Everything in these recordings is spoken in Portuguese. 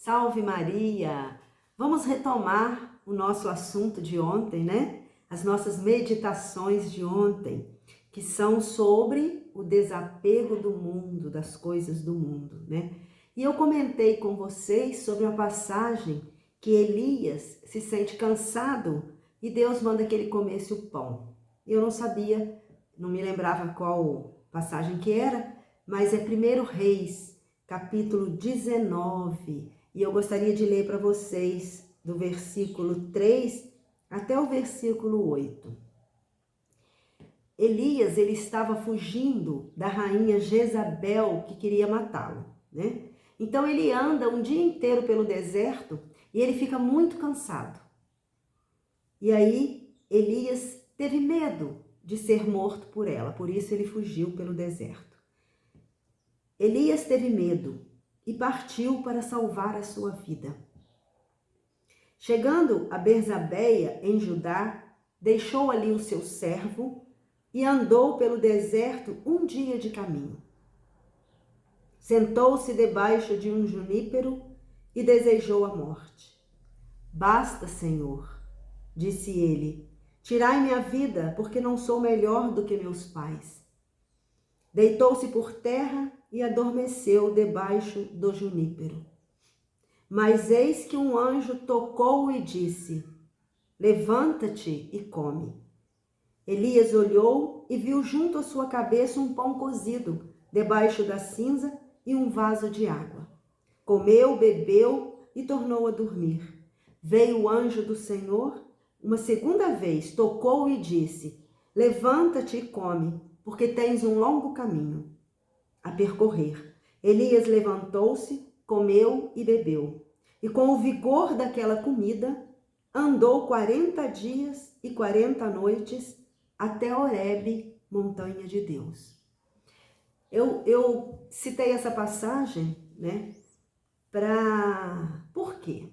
Salve Maria! Vamos retomar o nosso assunto de ontem, né? As nossas meditações de ontem, que são sobre o desapego do mundo, das coisas do mundo, né? E eu comentei com vocês sobre a passagem que Elias se sente cansado e Deus manda que ele comesse o pão. Eu não sabia, não me lembrava qual passagem que era, mas é 1 Reis, capítulo 19. E eu gostaria de ler para vocês do versículo 3 até o versículo 8. Elias, ele estava fugindo da rainha Jezabel, que queria matá-lo, né? Então ele anda um dia inteiro pelo deserto e ele fica muito cansado. E aí Elias teve medo de ser morto por ela, por isso ele fugiu pelo deserto. Elias teve medo e partiu para salvar a sua vida. Chegando a Berzabeia, em Judá, deixou ali o seu servo e andou pelo deserto um dia de caminho. Sentou-se debaixo de um junípero e desejou a morte. Basta, Senhor, disse ele, tirai-me a vida, porque não sou melhor do que meus pais. Deitou-se por terra e adormeceu debaixo do junípero. Mas eis que um anjo tocou e disse, levanta-te e come. Elias olhou e viu junto à sua cabeça um pão cozido, debaixo da cinza e um vaso de água. Comeu, bebeu e tornou a dormir. Veio o anjo do Senhor, uma segunda vez, tocou e disse, levanta-te e come, porque tens um longo caminho a percorrer. Elias levantou-se, comeu e bebeu. E com o vigor daquela comida, andou 40 dias e 40 noites até Horebe, montanha de Deus. Eu citei essa passagem, né? Por quê?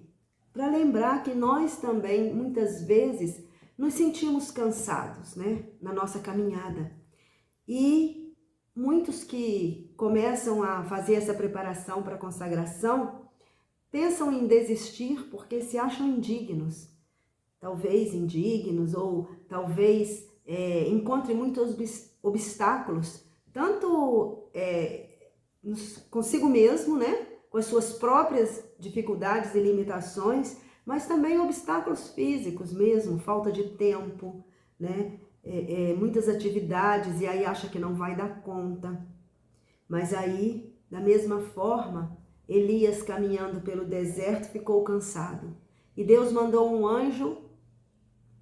Para lembrar que nós também, muitas vezes, nos sentimos cansados, né? Na nossa caminhada. E muitos que começam a fazer essa preparação para a consagração, pensam em desistir porque se acham indignos. Talvez indignos ou talvez encontrem muitos obstáculos, tanto consigo mesmo, né? Com as suas próprias dificuldades e limitações, mas também obstáculos físicos mesmo, falta de tempo, né? Muitas atividades e aí acha que não vai dar conta. Mas aí, da mesma forma, Elias caminhando pelo deserto ficou cansado. E Deus mandou um anjo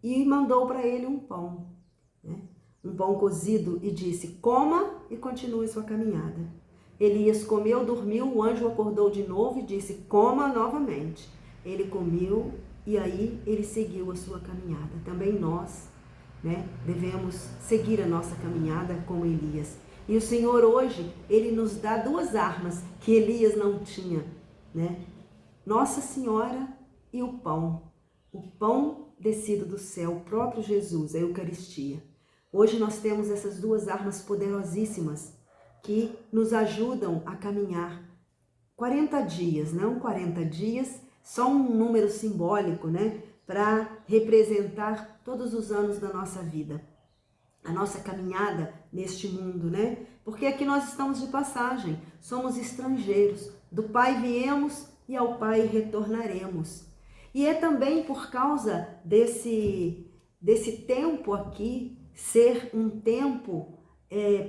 e mandou para ele um pão, né? Um pão cozido e disse, coma e continue sua caminhada. Elias comeu, dormiu, o anjo acordou de novo e disse, coma novamente. Ele comeu e aí ele seguiu a sua caminhada. Também nós, né, devemos seguir a nossa caminhada como Elias. E o Senhor hoje, Ele nos dá duas armas que Elias não tinha, né? Nossa Senhora e o pão descido do céu, o próprio Jesus, a Eucaristia. Hoje nós temos essas duas armas poderosíssimas que nos ajudam a caminhar 40 dias, não 40 dias, só um número simbólico, né? Para representar todos os anos da nossa vida. A nossa caminhada neste mundo, né? Porque aqui nós estamos de passagem, somos estrangeiros. Do Pai viemos e ao Pai retornaremos. E é também por causa desse tempo aqui ser um tempo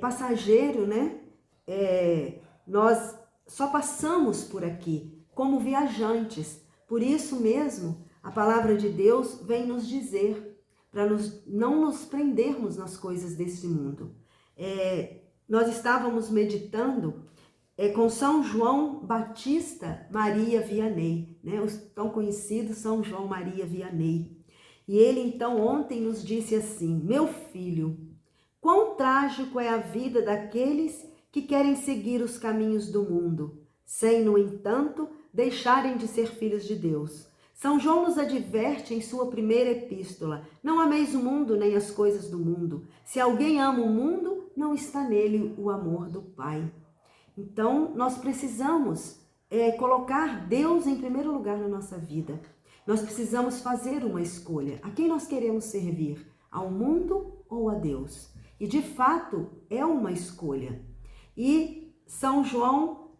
passageiro, né? Nós só passamos por aqui como viajantes. Por isso mesmo, a palavra de Deus vem nos dizer para não nos prendermos nas coisas deste mundo. Nós estávamos meditando com São João Batista Maria Vianney, né? O tão conhecido São João Maria Vianney. E ele então ontem nos disse assim, meu filho, quão trágico é a vida daqueles que querem seguir os caminhos do mundo, sem, no entanto, deixarem de ser filhos de Deus. São João nos adverte em sua primeira epístola, não ameis o mundo nem as coisas do mundo. Se alguém ama o mundo, não está nele o amor do Pai. Então, nós precisamos colocar Deus em primeiro lugar na nossa vida. Nós precisamos fazer uma escolha. A quem nós queremos servir? Ao mundo ou a Deus? E de fato é uma escolha. E São João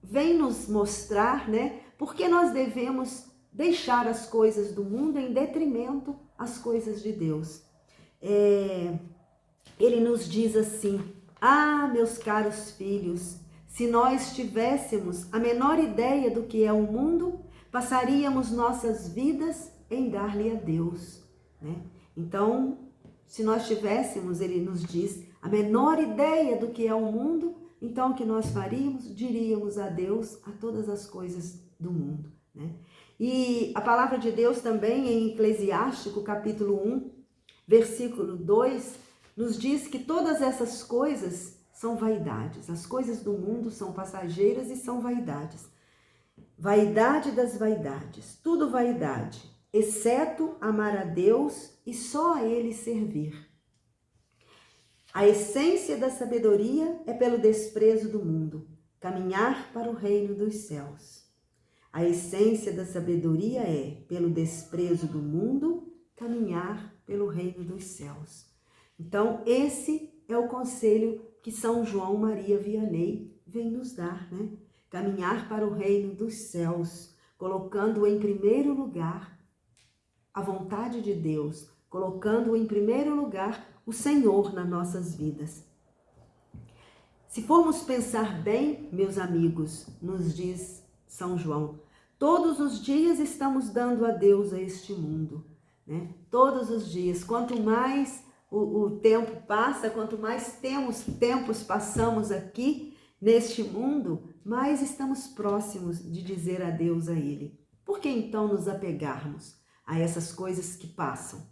vem nos mostrar, né, por que nós devemos deixar as coisas do mundo em detrimento às coisas de Deus. Ele nos diz assim: meus caros filhos, se nós tivéssemos a menor ideia do que é o mundo, passaríamos nossas vidas em dar-lhe a Deus, né? Então, se nós tivéssemos, ele nos diz, a menor ideia do que é o mundo, então o que nós faríamos? Diríamos adeus a todas as coisas do mundo, né? E a palavra de Deus também em Eclesiástico, capítulo 1, versículo 2, nos diz que todas essas coisas são vaidades. As coisas do mundo são passageiras e são vaidades. Vaidade das vaidades, tudo vaidade, exceto amar a Deus e só a Ele servir. A essência da sabedoria é pelo desprezo do mundo, caminhar para o reino dos céus. A essência da sabedoria é, pelo desprezo do mundo, caminhar pelo reino dos céus. Então, esse é o conselho que São João Maria Vianney vem nos dar, né? Caminhar para o reino dos céus, colocando em primeiro lugar a vontade de Deus, colocando em primeiro lugar o Senhor nas nossas vidas. Se formos pensar bem, meus amigos, nos diz São João, todos os dias estamos dando adeus a este mundo, né? Todos os dias, quanto mais o tempo passa, quanto mais tempos passamos aqui neste mundo, mais estamos próximos de dizer adeus a Ele. Por que então nos apegarmos a essas coisas que passam?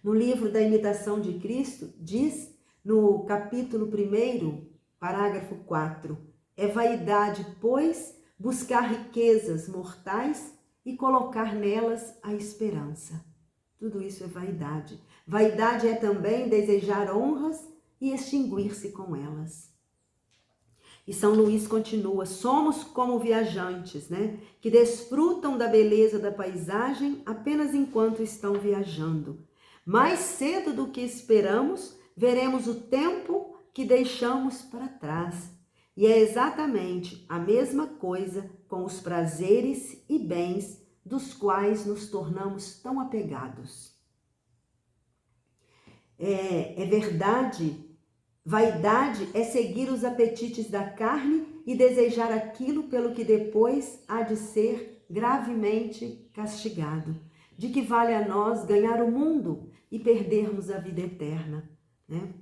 No livro da Imitação de Cristo, diz no capítulo 1, parágrafo 4, é vaidade, pois, buscar riquezas mortais e colocar nelas a esperança. Tudo isso é vaidade. Vaidade é também desejar honras e extinguir-se com elas. E São Luís continua, somos como viajantes, né, que desfrutam da beleza da paisagem apenas enquanto estão viajando. Mais cedo do que esperamos, veremos o tempo que deixamos para trás. E é exatamente a mesma coisa com os prazeres e bens dos quais nos tornamos tão apegados. É verdade, vaidade é seguir os apetites da carne e desejar aquilo pelo que depois há de ser gravemente castigado. De que vale a nós ganhar o mundo e perdermos a vida eterna, né?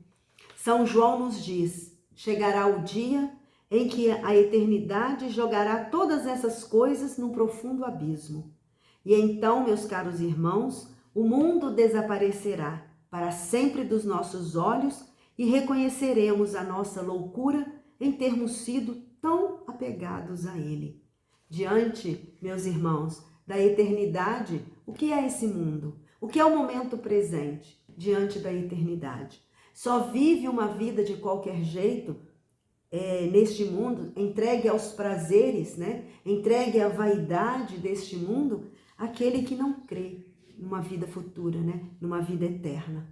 São João nos diz, chegará o dia em que a eternidade jogará todas essas coisas num profundo abismo. E então, meus caros irmãos, o mundo desaparecerá para sempre dos nossos olhos e reconheceremos a nossa loucura em termos sido tão apegados a Ele. Diante, meus irmãos, da eternidade, o que é esse mundo? O que é o momento presente diante da eternidade? Só vive uma vida de qualquer jeito neste mundo, entregue aos prazeres, né? Entregue à vaidade deste mundo, aquele que não crê numa vida futura, né? Numa vida eterna.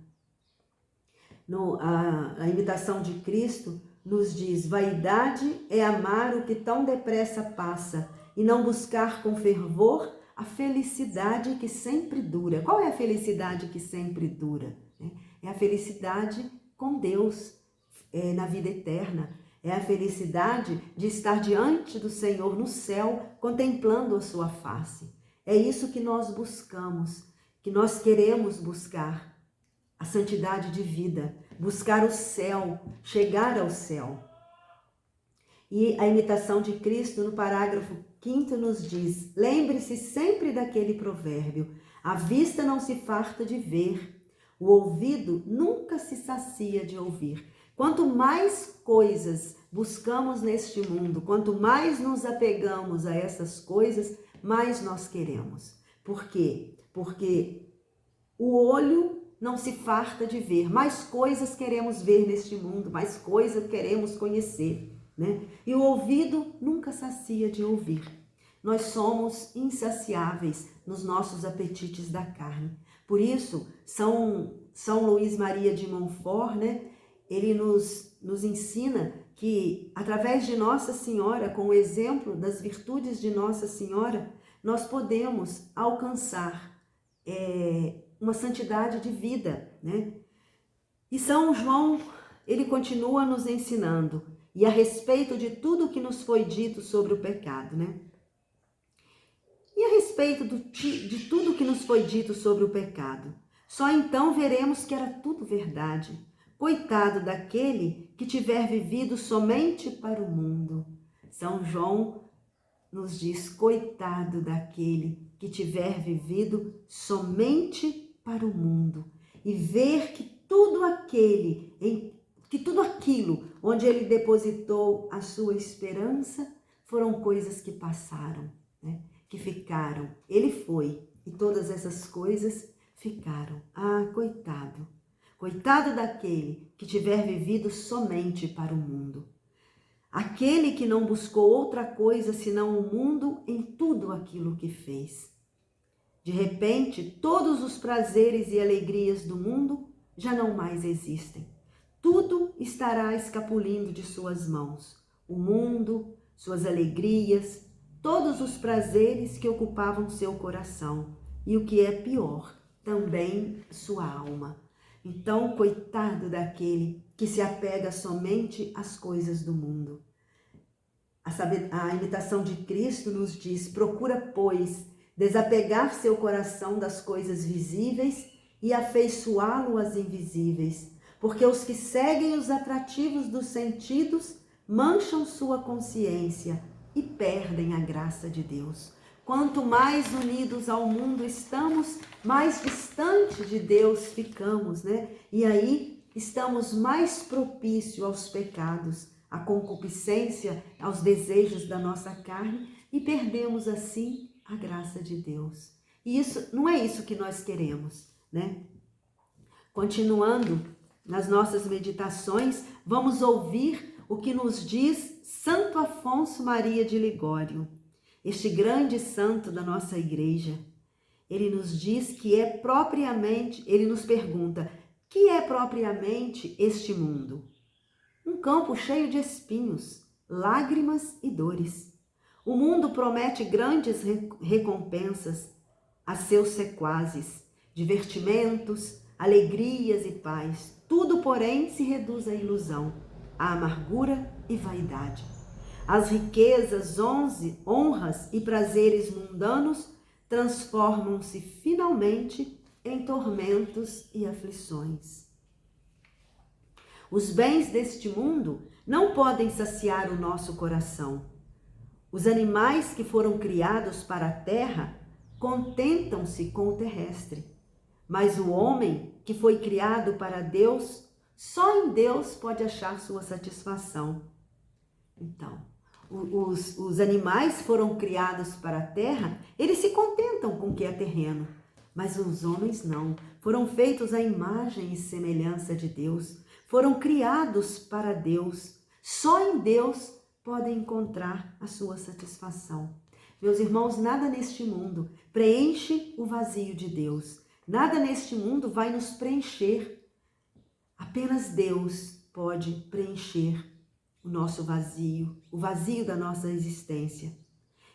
A imitação de Cristo nos diz, vaidade é amar o que tão depressa passa e não buscar com fervor a felicidade que sempre dura. Qual é a felicidade que sempre dura? É a felicidade com Deus, na vida eterna. É a felicidade de estar diante do Senhor no céu, contemplando a sua face. É isso que nós buscamos, que nós queremos buscar. A santidade de vida, buscar o céu, chegar ao céu. E a imitação de Cristo, no parágrafo 5º, nos diz, lembre-se sempre daquele provérbio, a vista não se farta de ver, o ouvido nunca se sacia de ouvir. Quanto mais coisas buscamos neste mundo, quanto mais nos apegamos a essas coisas, mais nós queremos. Por quê? Porque o olho não se farta de ver, mais coisas queremos ver neste mundo, mais coisas queremos conhecer, né? E o ouvido nunca sacia de ouvir. Nós somos insaciáveis nos nossos apetites da carne. Por isso, São Luís Maria de Montfort, né? Ele nos ensina que, através de Nossa Senhora, com o exemplo das virtudes de Nossa Senhora, nós podemos alcançar uma santidade de vida, né? E São João, ele continua nos ensinando, e a respeito de tudo que nos foi dito sobre o pecado, né? E a respeito de tudo que nos foi dito sobre o pecado, só então veremos que era tudo verdade. Coitado daquele que tiver vivido somente para o mundo. São João nos diz, coitado daquele que tiver vivido somente para o mundo e ver que tudo aquilo onde ele depositou a sua esperança foram coisas que passaram, né? Que ficaram. Ele foi e todas essas coisas ficaram. Ah, coitado! Coitado daquele que tiver vivido somente para o mundo. Aquele que não buscou outra coisa senão o mundo em tudo aquilo que fez. De repente, todos os prazeres e alegrias do mundo já não mais existem. Tudo estará escapulindo de suas mãos. O mundo, suas alegrias, todos os prazeres que ocupavam seu coração. E o que é pior, também sua alma. Então, coitado daquele que se apega somente às coisas do mundo. A imitação de Cristo nos diz, procura, pois, desapegar seu coração das coisas visíveis e afeiçoá-lo às invisíveis, porque os que seguem os atrativos dos sentidos mancham sua consciência e perdem a graça de Deus. Quanto mais unidos ao mundo estamos, mais distante de Deus ficamos, né? E aí estamos mais propícios aos pecados, à concupiscência, aos desejos da nossa carne e perdemos assim a graça de Deus. E isso não é isso que nós queremos, né? Continuando nas nossas meditações, vamos ouvir o que nos diz Santo Afonso Maria de Ligório, este grande santo da nossa igreja. Ele nos diz ele nos pergunta, que é propriamente este mundo? Um campo cheio de espinhos, lágrimas e dores. O mundo promete grandes recompensas a seus sequazes, divertimentos, alegrias e paz. Tudo, porém, se reduz à ilusão, à amargura e vaidade. As riquezas, honras e prazeres mundanos transformam-se finalmente em tormentos e aflições. Os bens deste mundo não podem saciar o nosso coração. Os animais que foram criados para a terra contentam-se com o terrestre. Mas o homem que foi criado para Deus, só em Deus pode achar sua satisfação. Então, os animais foram criados para a terra, eles se contentam com o que é terreno. Mas os homens não. Foram feitos à imagem e semelhança de Deus. Foram criados para Deus. Só em Deus podem encontrar a sua satisfação. Meus irmãos, nada neste mundo preenche o vazio de Deus. Nada neste mundo vai nos preencher. Apenas Deus pode preencher o nosso vazio, o vazio da nossa existência.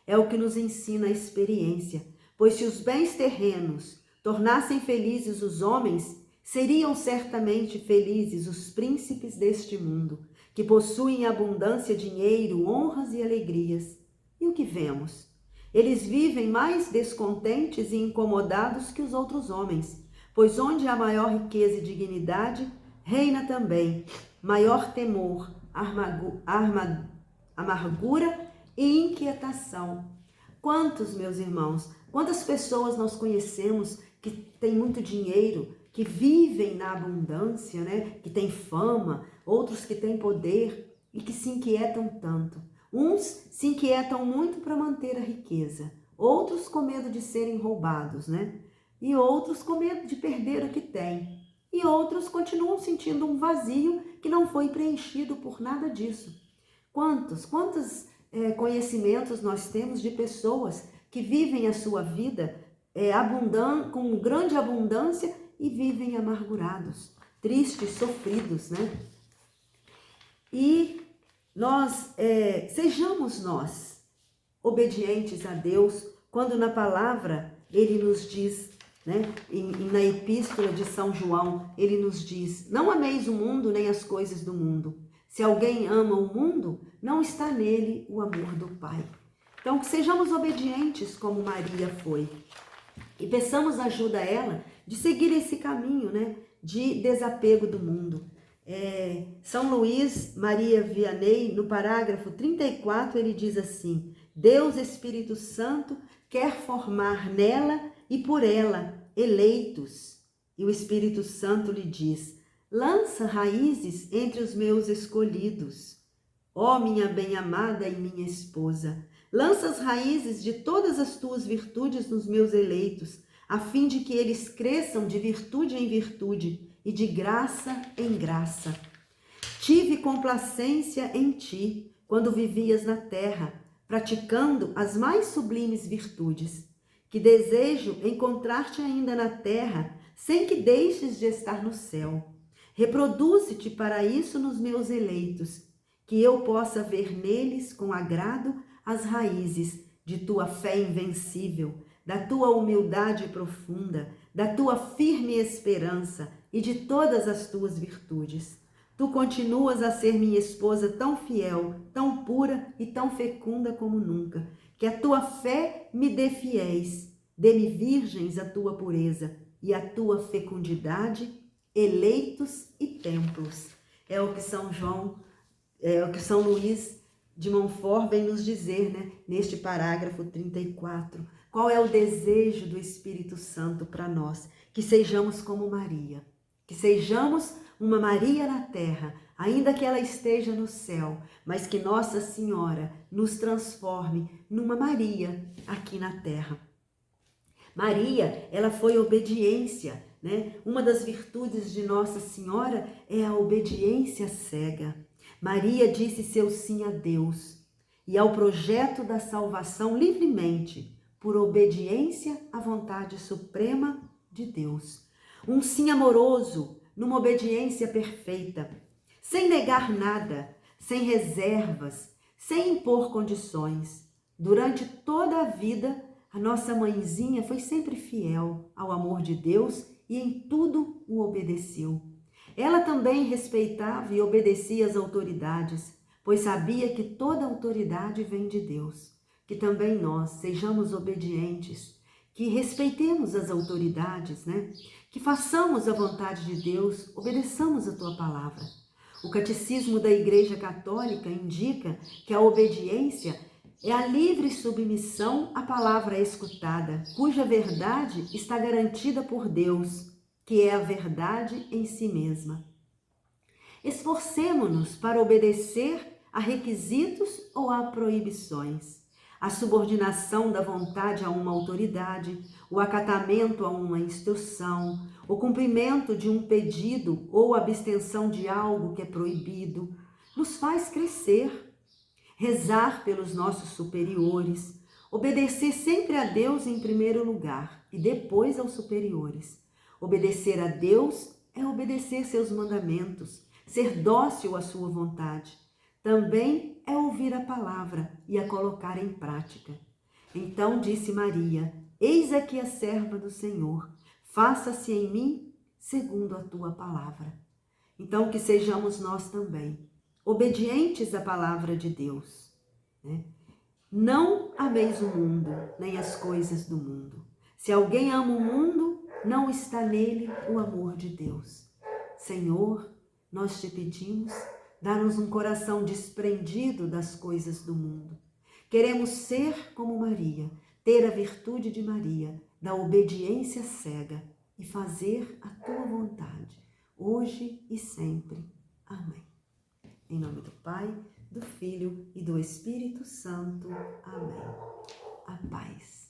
É o que nos ensina a experiência, pois se os bens terrenos tornassem felizes os homens, seriam certamente felizes os príncipes deste mundo, que possuem abundância, dinheiro, honras e alegrias. E o que vemos? Eles vivem mais descontentes e incomodados que os outros homens, pois onde há maior riqueza e dignidade, reina também maior temor, amargura e inquietação. Quantos, meus irmãos, quantas pessoas nós conhecemos que têm muito dinheiro, que vivem na abundância, né? Que têm fama, outros que têm poder e que se inquietam tanto. Uns se inquietam muito para manter a riqueza, outros com medo de serem roubados, né? E outros com medo de perder o que têm. E outros continuam sentindo um vazio que não foi preenchido por nada disso. Quantos conhecimentos nós temos de pessoas que vivem a sua vida com grande abundância e vivem amargurados, tristes, sofridos, né? E sejamos nós obedientes a Deus, quando na palavra Ele nos diz, né, na epístola de São João, Ele nos diz: não ameis o mundo nem as coisas do mundo. Se alguém ama o mundo, não está nele o amor do Pai. Então, que sejamos obedientes como Maria foi. E peçamos ajuda a ela de seguir esse caminho, né, de desapego do mundo. São Luís Maria Vianney, no parágrafo 34, ele diz assim: Deus Espírito Santo quer formar nela e por ela eleitos. E o Espírito Santo lhe diz: lança raízes entre os meus escolhidos. Ó minha bem-amada e minha esposa, lança as raízes de todas as tuas virtudes nos meus eleitos, a fim de que eles cresçam de virtude em virtude e de graça em graça. Tive complacência em ti quando vivias na terra, praticando as mais sublimes virtudes, que desejo encontrar-te ainda na terra, sem que deixes de estar no céu. Reproduze-te para isso nos meus eleitos, que eu possa ver neles com agrado as raízes de tua fé invencível, da tua humildade profunda, da tua firme esperança e de todas as tuas virtudes. Tu continuas a ser minha esposa tão fiel, tão pura e tão fecunda como nunca, que a tua fé me dê fiéis, dê-me virgens a tua pureza e a tua fecundidade, eleitos e templos. É o que São Luís de Montfort vem nos dizer, né, neste parágrafo 34. Qual é o desejo do Espírito Santo para nós? Que sejamos como Maria, que sejamos uma Maria na terra, ainda que ela esteja no céu, mas que Nossa Senhora nos transforme numa Maria aqui na terra. Maria, ela foi obediência, né? Uma das virtudes de Nossa Senhora é a obediência cega. Maria disse seu sim a Deus e ao projeto da salvação livremente, por obediência à vontade suprema de Deus. Um sim amoroso, numa obediência perfeita, sem negar nada, sem reservas, sem impor condições. Durante toda a vida, a nossa mãezinha foi sempre fiel ao amor de Deus e em tudo o obedeceu. Ela também respeitava e obedecia às autoridades, pois sabia que toda autoridade vem de Deus. Que também nós sejamos obedientes, que respeitemos as autoridades, né? Que façamos a vontade de Deus, obedeçamos a tua palavra. O Catecismo da Igreja Católica indica que a obediência é a livre submissão à palavra escutada, cuja verdade está garantida por Deus, que é a verdade em si mesma. Esforcemo-nos para obedecer a requisitos ou a proibições, a subordinação da vontade a uma autoridade, o acatamento a uma instrução, o cumprimento de um pedido ou a abstenção de algo que é proibido, nos faz crescer. Rezar pelos nossos superiores, obedecer sempre a Deus em primeiro lugar e depois aos superiores. Obedecer a Deus é obedecer seus mandamentos, ser dócil à sua vontade. Também é ouvir a palavra e a colocar em prática. Então disse Maria: eis aqui a serva do Senhor, faça-se em mim segundo a tua palavra. Então que sejamos nós também obedientes à palavra de Deus, né? Não ameis o mundo, nem as coisas do mundo. Se alguém ama o mundo, não está nele o amor de Deus. Senhor, nós te pedimos, dá-nos um coração desprendido das coisas do mundo. Queremos ser como Maria, ter a virtude de Maria, da obediência cega e fazer a tua vontade, hoje e sempre. Amém. Em nome do Pai, do Filho e do Espírito Santo. Amém. A paz.